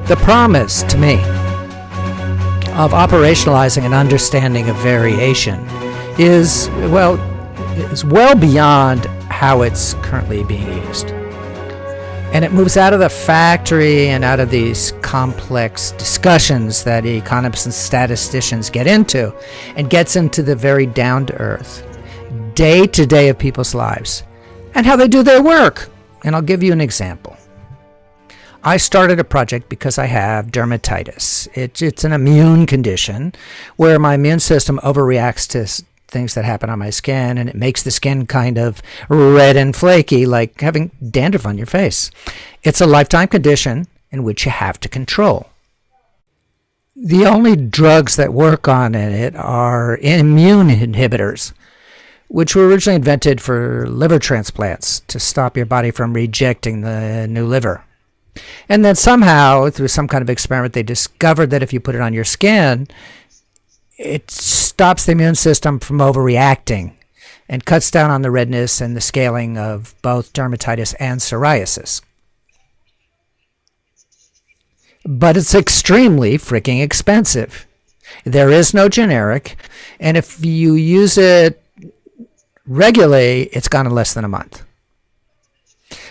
The promise to me of operationalizing an understanding of variation is well beyond how it's currently being used. And it moves out of the factory and out of these complex discussions that economists and statisticians get into, and gets into the very down-to-earth, day-to-day of people's lives and how they do their work. And I'll give you an example. I started a project because I have dermatitis. It's an immune condition where my immune system overreacts to things that happen on my skin, and it makes the skin kind of red and flaky, like having dandruff on your face. It's a lifetime condition in which you have to control. The only drugs that work on it are immune inhibitors, which were originally invented for liver transplants to stop your body from rejecting the new liver. And then somehow, through some kind of experiment, they discovered that if you put it on your skin, it stops the immune system from overreacting and cuts down on the redness and the scaling of both dermatitis and psoriasis. But it's extremely freaking expensive. There is no generic, and if you use it regularly, it's gone in less than a month.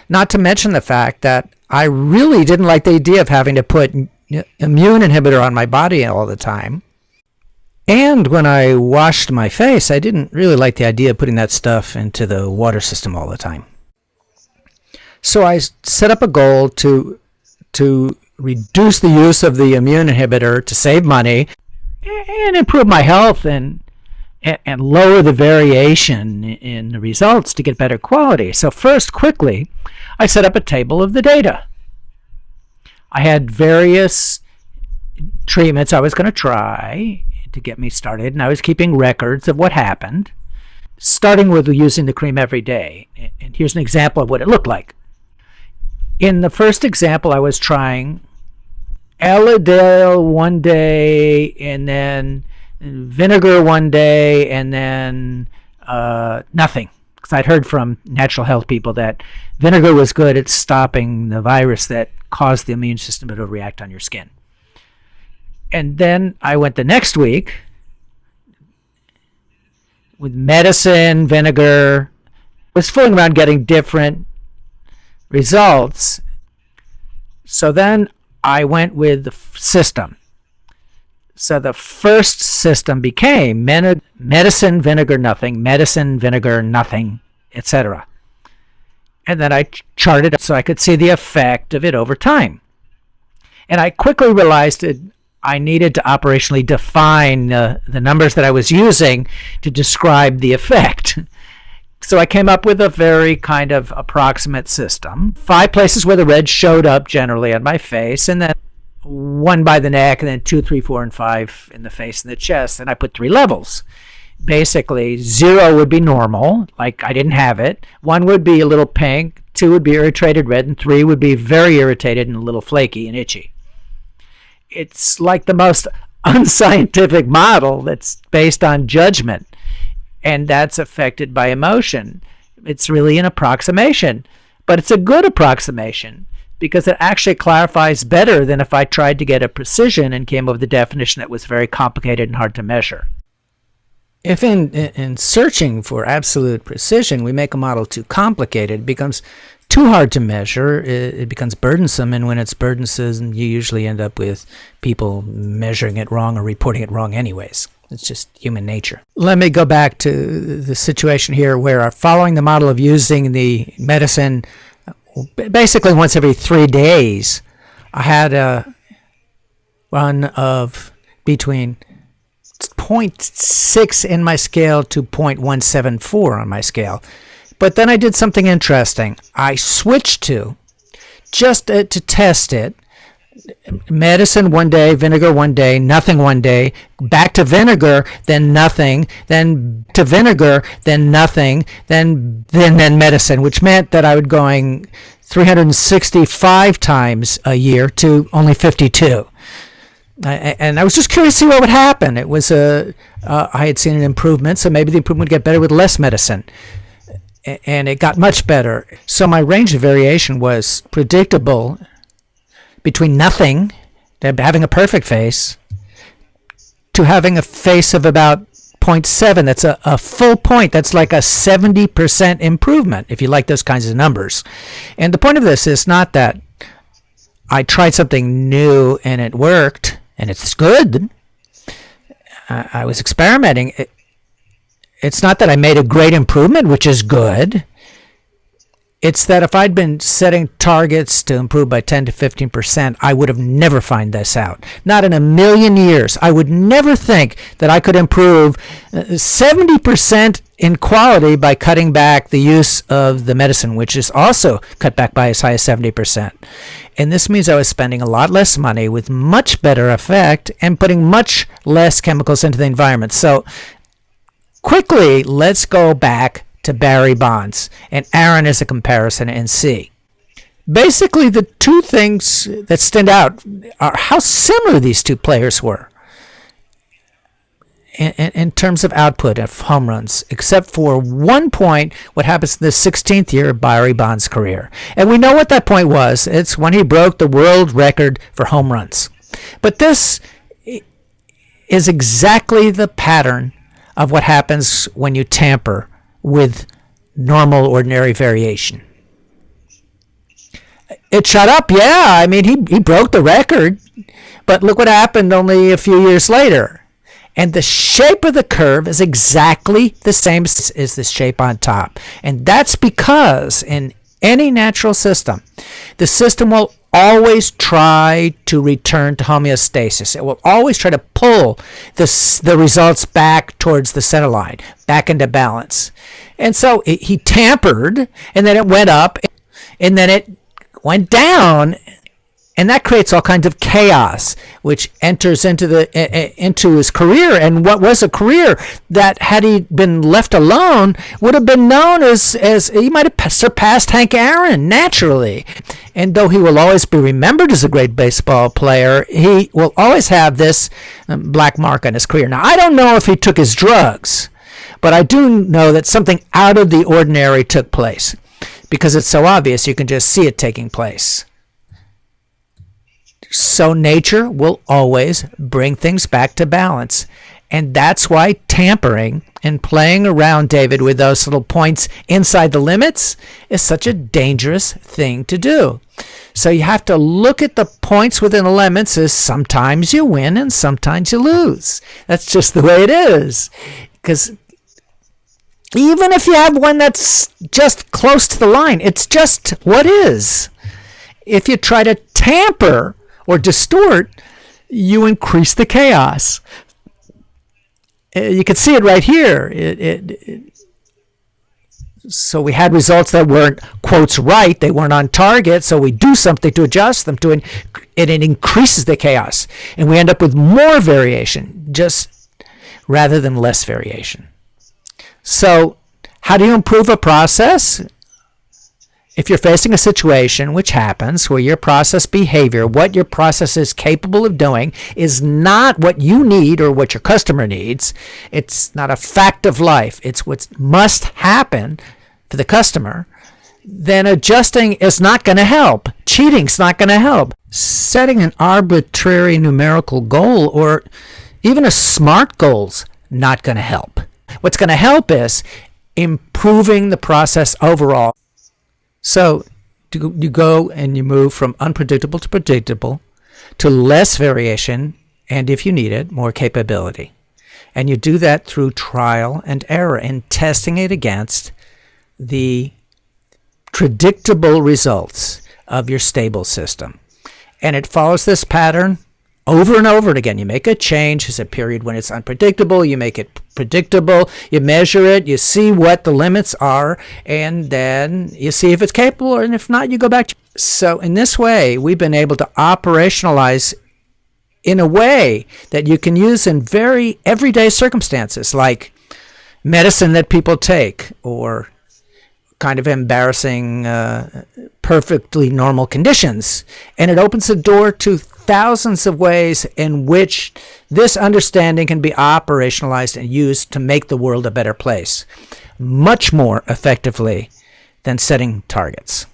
Not to mention the fact that I really didn't like the idea of having to put immune inhibitor on my body all the time. And when I washed my face, I didn't really like the idea of putting that stuff into the water system all the time. So I set up a goal to reduce the use of the immune inhibitor to save money and improve my health and lower the variation in the results to get better quality. So first, quickly, I set up a table of the data. I had various treatments I was going to try to get me started, and I was keeping records of what happened, starting with using the cream every day. And here's an example of what it looked like. In the first example, I was trying Elidel one day, and then vinegar one day, and then nothing. Because I'd heard from natural health people that vinegar was good at stopping the virus that caused the immune system to react on your skin. And then I went the next week with medicine, vinegar. I was fooling around getting different results. So then I went with the system. So the first system became medicine, vinegar, nothing, medicine, vinegar, nothing, etc. And then I charted it so I could see the effect of it over time. And I quickly realized that I needed to operationally define the numbers that I was using to describe the effect. So I came up with a very kind of approximate system. 5 places where the red showed up generally on my face, and then 1 by the neck, and then 2, 3, 4, and 5 in the face and the chest. And I put 3 levels. Basically, 0 would be normal, like I didn't have it. 1 would be a little pink, 2 would be irritated red, and 3 would be very irritated and a little flaky and itchy. It's like the most unscientific model that's based on judgment, and that's affected by emotion. It's really an approximation, but it's a good approximation because it actually clarifies better than if I tried to get a precision and came up with a definition that was very complicated and hard to measure. If in searching for absolute precision, we make a model too complicated, it becomes too hard to measure, it becomes burdensome, and when it's burdensome, you usually end up with people measuring it wrong or reporting it wrong anyways. It's just human nature. Let me go back to the situation here where following the model of using the medicine basically once every 3 days, I had a run of between 0.6 in my scale to 0.174 on my scale. But then I did something interesting. I switched to, just to test it, medicine one day, vinegar one day, nothing one day, back to vinegar, then nothing, then to vinegar, then nothing, then medicine, which meant that I would going 365 times a year to only 52. And I was just curious to see what would happen. It was I had seen an improvement, so maybe the improvement would get better with less medicine. And it got much better. So my range of variation was predictable between nothing having a perfect face, to having a face of about 0.7. That's a full point. That's like a 70% improvement, if you like those kinds of numbers. And the point of this is not that I tried something new and it worked and it's good. I was experimenting. It's not that I made a great improvement, which is good. It's that if I'd been setting targets to improve by 10 to 15%, I would have never found this out. Not in a million years. I would never think that I could improve 70% in quality by cutting back the use of the medicine, which is also cut back by as high as 70%. And this means I was spending a lot less money with much better effect and putting much less chemicals into the environment. So quickly, let's go back to Barry Bonds and Aaron as a comparison and see. Basically, the two things that stand out are how similar these two players were in terms of output of home runs, except for one point, what happens in the 16th year of Barry Bonds' career. And we know what that point was. It's when he broke the world record for home runs. But this is exactly the pattern of what happens when you tamper with normal, ordinary variation. It shot up, yeah. I mean, he broke the record. But look what happened only a few years later. And the shape of the curve is exactly the same as the shape on top. And that's because in any natural system, the system will always try to return to homeostasis. It will always try to pull the results back towards the center line, back into balance. And so he tampered, and then it went up, and then it went down, and that creates all kinds of chaos, which enters into his career. And what was a career that, had he been left alone, would have been known as he might have surpassed Hank Aaron naturally. And though he will always be remembered as a great baseball player, he will always have this black mark on his career. Now, I don't know if he took his drugs, but I do know that something out of the ordinary took place, because it's so obvious you can just see it taking place. So nature will always bring things back to balance. And that's why tampering and playing around, David, with those little points inside the limits is such a dangerous thing to do. So you have to look at the points within the limits as sometimes you win and sometimes you lose. That's just the way it is. Because even if you have one that's just close to the line, it's just what is. If you try to tamper or distort, you increase the chaos. You can see it right here. So we had results that weren't, quotes, right. They weren't on target. So we do something to adjust them to it. It increases the chaos. And we end up with more variation, just rather than less variation. So how do you improve a process? If you're facing a situation, which happens, where your process behavior, what your process is capable of doing, is not what you need or what your customer needs, it's not a fact of life, it's what must happen for the customer, then adjusting is not going to help. Cheating's not going to help. Setting an arbitrary numerical goal or even a SMART goal's not going to help. What's going to help is improving the process overall. So you go and you move from unpredictable to predictable to less variation, and if you need it, more capability. And you do that through trial and error and testing it against the predictable results of your stable system. And it follows this pattern over and over again. You make a change. There's a period when it's unpredictable. You make it predictable. You measure it. You see what the limits are. And then you see if it's capable. And if not, you go back. So in this way, we've been able to operationalize in a way that you can use in very everyday circumstances, like medicine that people take, or kind of embarrassing, perfectly normal conditions. And it opens the door to thousands of ways in which this understanding can be operationalized and used to make the world a better place, much more effectively than setting targets.